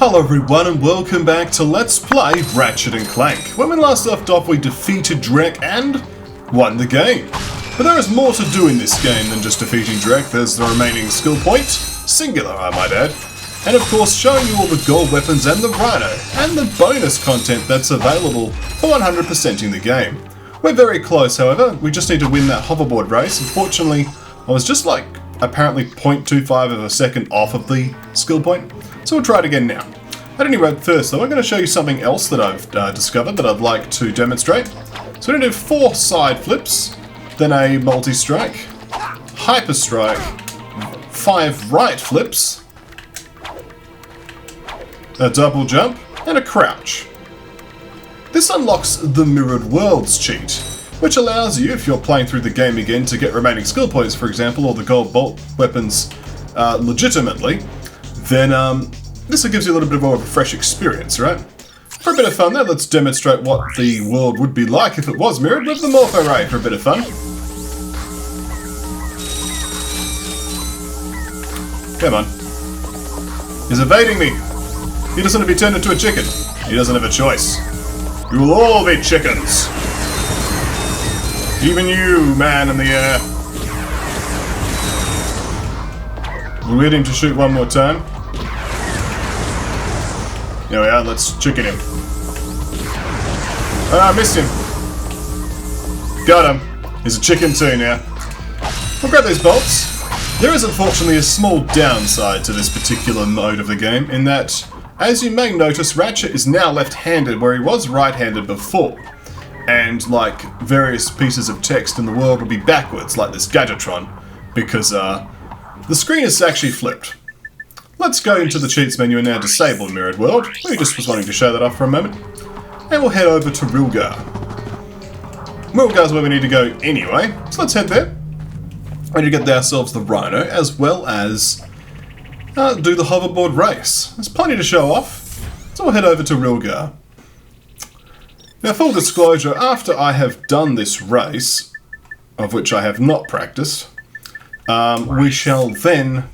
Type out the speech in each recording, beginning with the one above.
Hello everyone and welcome back to Let's Play Ratchet & Clank. When we last left off we defeated Drek and won the game. But there is more to do in this game than just defeating Drek. There's the remaining skill point, singular I might add, and of course showing you all the gold weapons and the Rhino, and the bonus content that's available for 100%ing the game. We're very close however, we just need to win that hoverboard race. Unfortunately, I was just like apparently 0.25 of a second off of the skill point. So we'll try it again now. At any rate, first though, I'm going to show you something else that I've discovered that I'd like to demonstrate. So we're going to do 4 side flips, then a multi-strike, hyper strike, 5 right flips, a double jump, and a crouch. This unlocks the Mirrored Worlds cheat, which allows you, if you're playing through the game again, to get remaining skill points, for example, or the gold bolt weapons legitimately. Then this gives you a little bit more of a fresh experience, right? For a bit of fun though, let's demonstrate what the world would be like if it was mirrored with the Morpho Ray for a bit of fun. Come on. He's evading me. He doesn't want to be turned into a chicken. He doesn't have a choice. We will all be chickens. Even you, man in the air. We'll get him to shoot one more time. There we are, let's chicken him. Oh, I missed him. Got him. He's a chicken too now. We'll grab these bolts. There is unfortunately a small downside to this particular mode of the game, in that, as you may notice, Ratchet is now left-handed where he was right-handed before. And like various pieces of text in the world will be backwards, like this Gadgetron, because the screen is actually flipped. Let's go into the cheats menu and now disable Mirrored World. We just was wanting to show that off for a moment. And we'll head over to Rilgar. Rilgar's where we need to go anyway, so let's head there. And you get ourselves the Rhino, as well as do the hoverboard race. There's plenty to show off, so we'll head over to Rilgar. Now, full disclosure, after I have done this race, of which I have not practiced, we shall then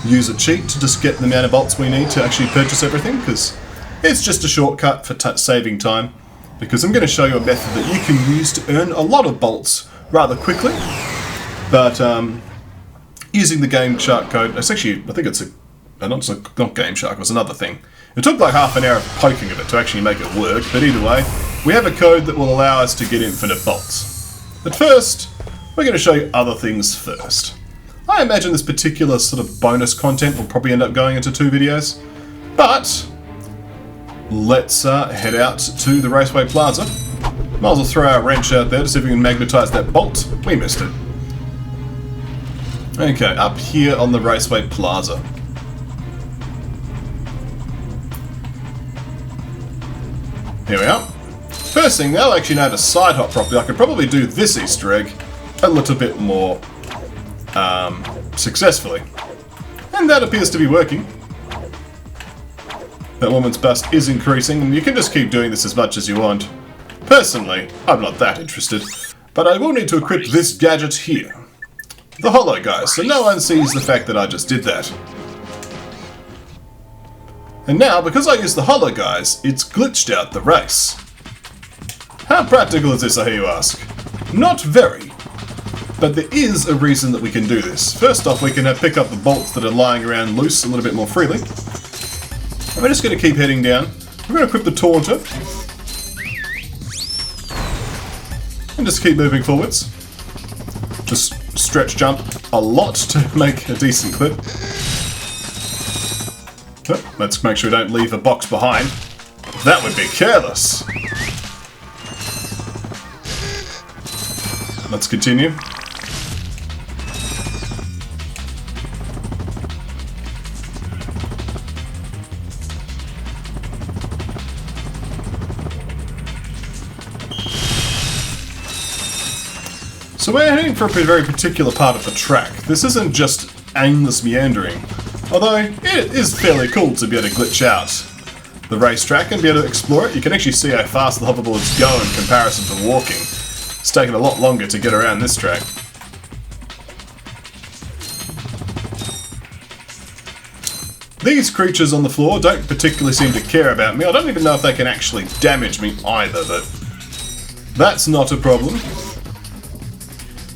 use a cheat to just get the amount of bolts we need to actually purchase everything, because it's just a shortcut for saving time, because I'm going to show you a method that you can use to earn a lot of bolts rather quickly, but using the Game Shark code, it's actually, I think it's not Game Shark, it was another thing. It took like half an hour of poking of it to actually make it work, but either way, we have a code that will allow us to get infinite bolts. But first, we're going to show you other things first. I imagine this particular sort of bonus content will probably end up going into 2 videos, but let's head out to the Raceway Plaza. Might as well throw our wrench out there to see if we can magnetize that bolt. We missed it. Okay, up here on the Raceway Plaza. Here we are. First thing, now I actually know how to side hop properly. I could probably do this Easter egg a little bit more successfully. And that appears to be working. That woman's bust is increasing, and you can just keep doing this as much as you want. Personally, I'm not that interested, but I will need to equip this gadget here. The holo guys, so no one sees the fact that I just did that. And now, because I used the holo guys, it's glitched out the race. How practical is this, I hear you ask? Not very. But there is a reason that we can do this. First off, we can pick up the bolts that are lying around loose a little bit more freely. And we're just going to keep heading down. We're going to equip the Taunter. And just keep moving forwards. Just stretch jump a lot to make a decent clip. Oh, let's make sure we don't leave a box behind. That would be careless. Let's continue. So we're heading for a very particular part of the track. This isn't just aimless meandering, although it is fairly cool to be able to glitch out the racetrack and be able to explore it. You can actually see how fast the hoverboards go in comparison to walking. It's taken a lot longer to get around this track. These creatures on the floor don't particularly seem to care about me. I don't even know if they can actually damage me either, but that's not a problem.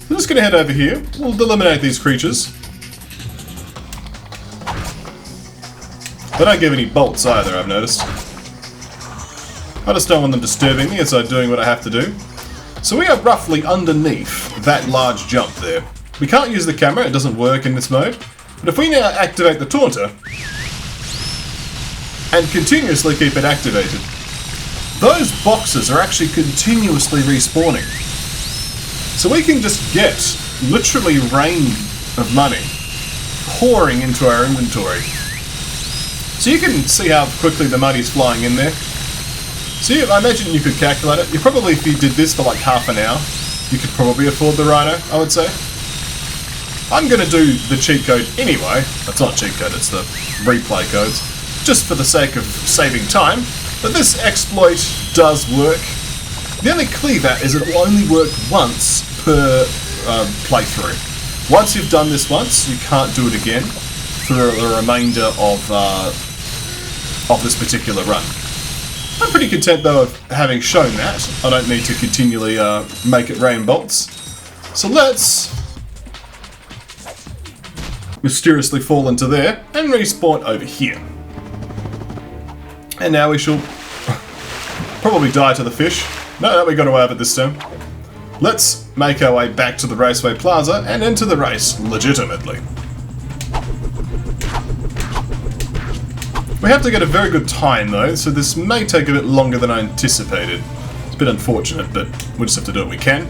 I'm just going to head over here. We'll eliminate these creatures. They don't give any bolts either, I've noticed. I just don't want them disturbing me as I'm doing what I have to do. So we are roughly underneath that large jump there. We can't use the camera, it doesn't work in this mode. But if we now activate the taunter and continuously keep it activated, those boxes are actually continuously respawning. So we can just get literally rain of money pouring into our inventory. So you can see how quickly the money's flying in there. So I imagine you could calculate it. You probably, if you did this for like half an hour, you could probably afford the Rhino, I would say. I'm going to do the cheat code anyway. It's not cheat code, it's the replay codes. Just for the sake of saving time. But this exploit does work. The only caveat is it'll only work once per playthrough. Once you've done this once, you can't do it again for the remainder of this particular run. I'm pretty content though of having shown that. I don't need to continually make it rain bolts. So let's mysteriously fall into there and respawn over here. And now we shall probably die to the fish. No, we got away with it this time. Let's make our way back to the Raceway Plaza and into the race legitimately. We have to get a very good time though, so this may take a bit longer than I anticipated. It's a bit unfortunate, but we'll just have to do what we can.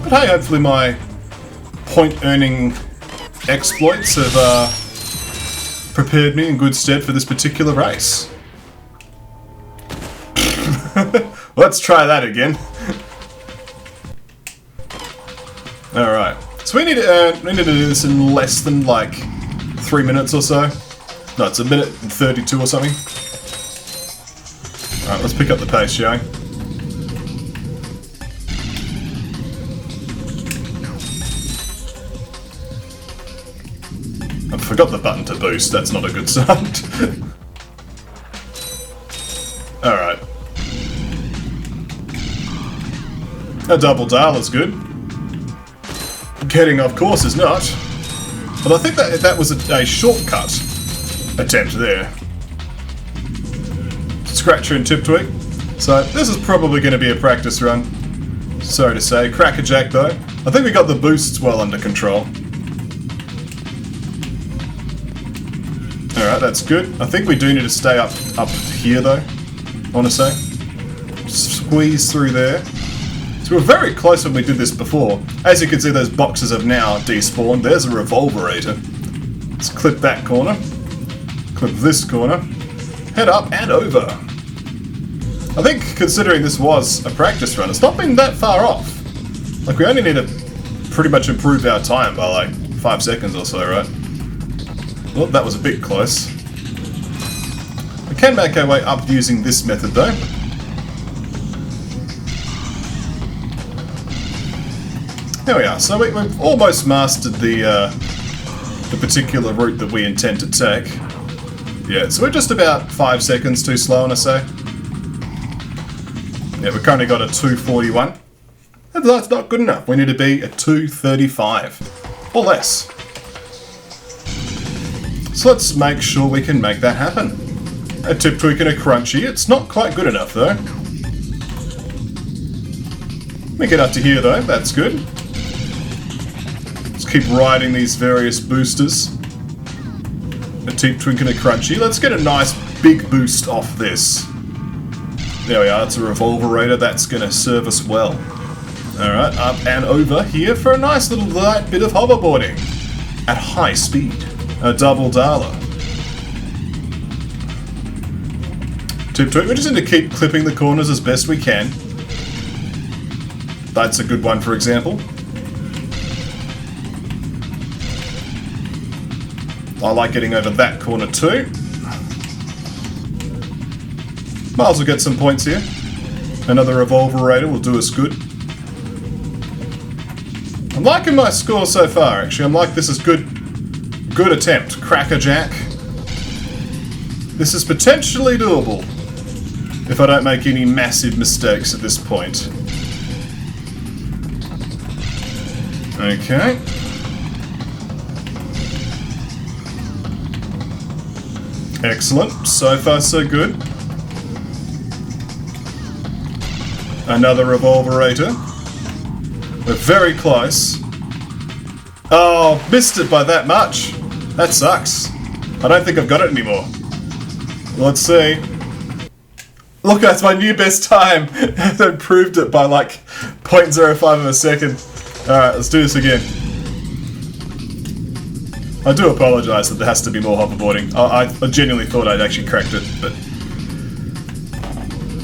But hey, hopefully my point-earning exploits have prepared me in good stead for this particular race. Let's try that again. Alright, so we need to do this in less than like 3 minutes or so. No, it's 1:32 or something. Alright, let's pick up the pace, shall we? I forgot the button to boost, that's not a good start. Alright. A double dial is good. Getting off course is not. But I think that was a shortcut attempt there. Scratcher and Tip Twig. So this is probably going to be a practice run. Sorry to say. Crackerjack though. I think we got the boosts well under control. Alright, that's good. I think we do need to stay up here though, I want to say. Squeeze through there. So we're very close when we did this before. As you can see, those boxes have now despawned. There's a revolverator. Let's clip that corner. Clip this corner. Head up and over. I think, considering this was a practice run, it's not been that far off. Like, we only need to pretty much improve our time by like 5 seconds or so, right? Well, that was a bit close. We can make our way up using this method though. There we are. So we've almost mastered the particular route that we intend to take. Yeah, so we're just about 5 seconds too slow, I say. Yeah, we've currently got a 2:41. That's not good enough. We need to be at 2:35 or less. So let's make sure we can make that happen. A Tip Tweak and a Crunchy. It's not quite good enough though. Let me get up to here though. That's good. Let's keep riding these various boosters. A Tip Twink and a Crunchy. Let's get a nice big boost off this. There we are, it's a revolverator, that's going to serve us well. Alright, up and over here for a nice little light bit of hoverboarding. At high speed. A double dialer. Tip Tweak, we just need to keep clipping the corners as best we can. That's a good one, for example. I like getting over that corner too. Might as well get some points here. Another revolverator will do us good. I'm liking my score so far, actually. I'm like, this is good. Good attempt. Crackerjack. This is potentially doable if I don't make any massive mistakes at this point. Okay. Excellent. So far, so good. Another revolverator. We're very close. Oh, missed it by that much. That sucks. I don't think I've got it anymore. Let's see. Look, that's my new best time. I've improved it by like 0.05 of a second. Alright, let's do this again. I do apologise that there has to be more hoverboarding. I genuinely thought I'd actually cracked it, but...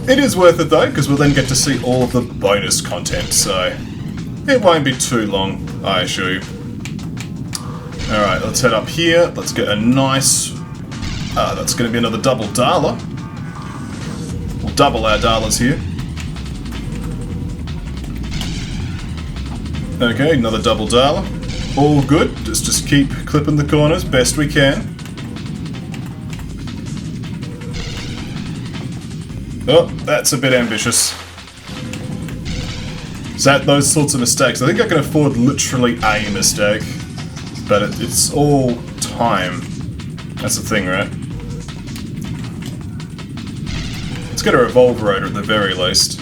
It is worth it though, because we'll then get to see all of the bonus content, so... It won't be too long, I assure you. Alright, let's head up here. Let's get a nice... that's going to be another double dollar. We'll double our dollars here. Okay, another double dollar. All good. Just keep clipping the corners best we can. Oh, that's a bit ambitious. Is that those sorts of mistakes? I think I can afford literally a mistake. But it's all time. That's the thing, right? Let's get a revolverator at the very least.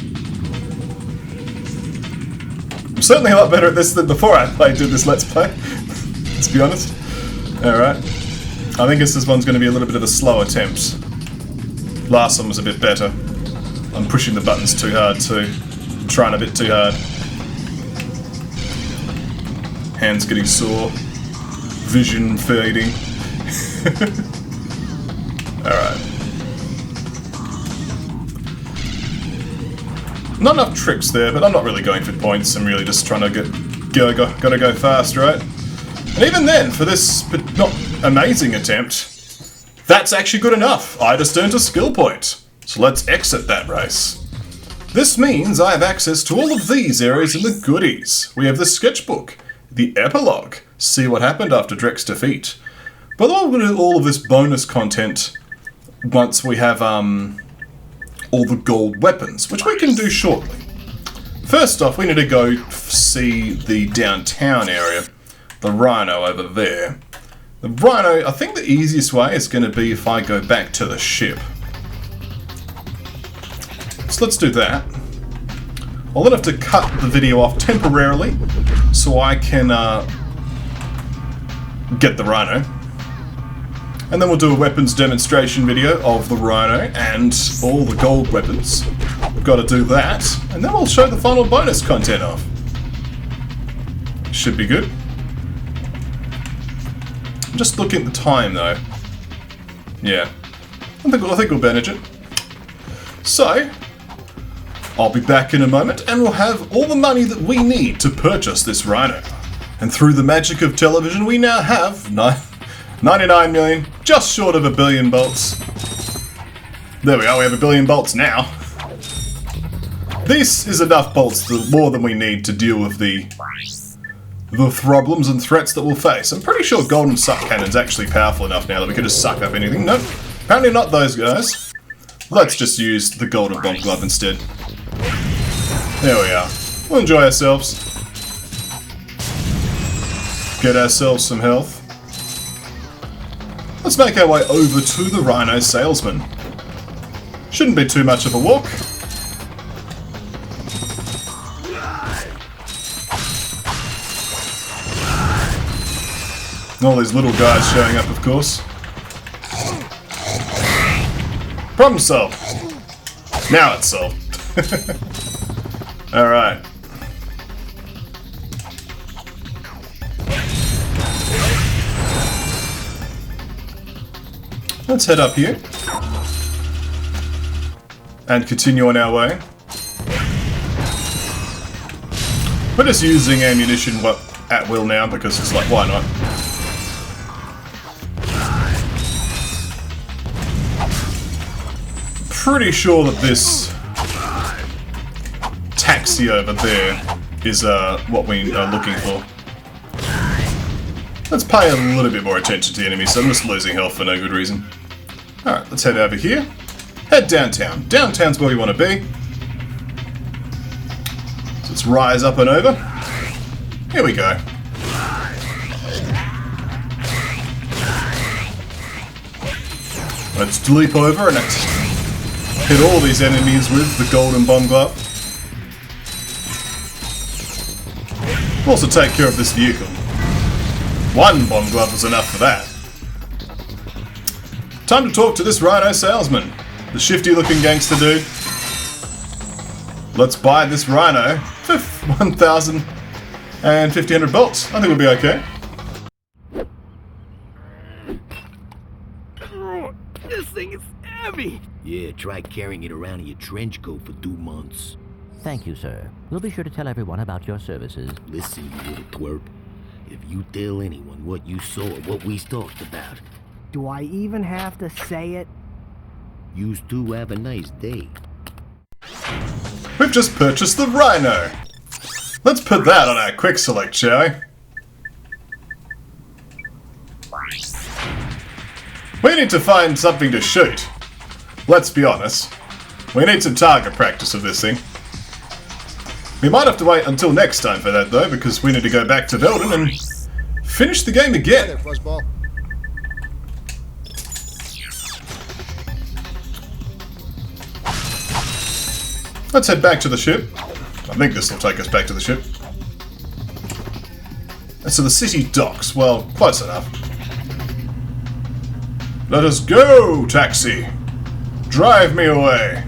I'm certainly a lot better at this than before I did this Let's Play. Let's be honest. Alright. I think this one's going to be a little bit of a slow attempt. Last one was a bit better. I'm pushing the buttons too hard too. I'm trying a bit too hard. Hands getting sore. Vision fading. Alright. Not enough tricks there, but I'm not really going for points. I'm really just trying to gotta go fast, right? And even then, for this not amazing attempt, that's actually good enough. I just earned a skill point. So let's exit that race. This means I have access to all of these areas in the goodies. We have the sketchbook, the epilogue, see what happened after Drek's defeat. But we'll do all of this bonus content once we have all the gold weapons, which we can do shortly. First off, we need to go see the downtown area, the Rhino over there. The Rhino, I think the easiest way is going to be if I go back to the ship. So let's do that. I'll then have to cut the video off temporarily so I can get the Rhino. And then we'll do a weapons demonstration video of the Rhino and all the gold weapons. We've got to do that, and then we'll show the final bonus content off. Should be good. I'm just looking at the time though. Yeah, I think we'll manage it. So, I'll be back in a moment, and we'll have all the money that we need to purchase this Rhino. And through the magic of television, we now have 99 million, just short of 1 billion bolts. There we are, we have 1 billion bolts now. This is enough bolts, more than we need to deal with the problems and threats that we'll face. I'm pretty sure golden suck cannon's actually powerful enough now that we could just suck up anything. Nope, apparently not those guys. Let's just use the golden bomb glove instead. There we are. We'll enjoy ourselves. Get ourselves some health. Let's make our way over to the Rhino salesman. Shouldn't be too much of a walk. All these little guys showing up, of course. Problem solved. Now it's solved. Alright. Let's head up here. And continue on our way. We're just using ammunition at will now because it's like, why not? Pretty sure that this taxi over there is what we are looking for. Let's pay a little bit more attention to the enemy, so I'm just losing health for no good reason. Alright, let's head over here. Head downtown. Downtown's where we want to be. So let's rise up and over. Here we go. Let's leap over and let's hit all these enemies with the golden bomb glove. Also take care of this vehicle. One bomb glove was enough for that. Time to talk to this Rhino salesman. The shifty looking gangster dude. Let's buy this Rhino for 1,000 and 1,500 bolts. I think we'll be okay. This thing is heavy! Yeah, try carrying it around in your trench coat for 2 months. Thank you, sir. We'll be sure to tell everyone about your services. Listen, you little twerp. If you tell anyone what you saw or what we talked about... Do I even have to say it? Yous two have a nice day. We've just purchased the Rhino. Let's put that on our quick select, shall we? We need to find something to shoot. Let's be honest. We need some target practice of this thing. We might have to wait until next time for that though, because we need to go back to Velden and finish the game again. Hi there, Fuzzball. Let's head back to the ship. I think this will take us back to the ship. And so the city docks. Well, close enough. Let us go, taxi! Drive me away!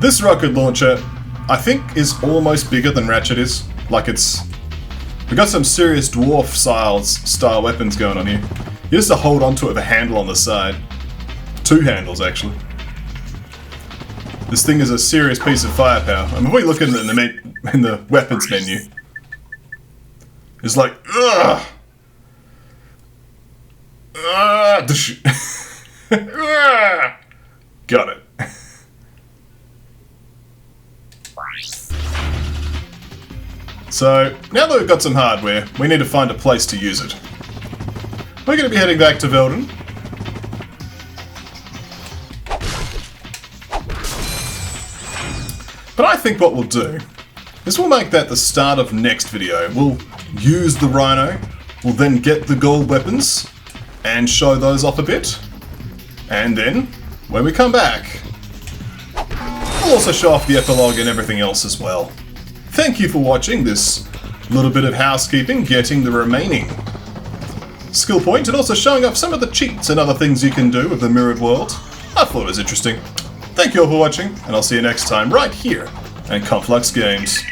This rocket launcher, I think, is almost bigger than Ratchet is. Like it's... We've got some serious dwarf style weapons going on here. You just have to hold onto it with a handle on the side. 2 handles, actually. This thing is a serious piece of firepower. I mean, if we look in the weapons menu, it's like, ugh! Got it. So, now that we've got some hardware, we need to find a place to use it. We're going to be heading back to Velden. But I think what we'll do is we'll make that the start of next video. We'll use the Rhino, we'll then get the gold weapons, and show those off a bit. And then, when we come back, we'll also show off the epilogue and everything else as well. Thank you for watching this little bit of housekeeping, getting the remaining skill point, and also showing off some of the cheats and other things you can do with the mirrored world. I thought it was interesting. Thank you all for watching, and I'll see you next time right here at KonfluxGames.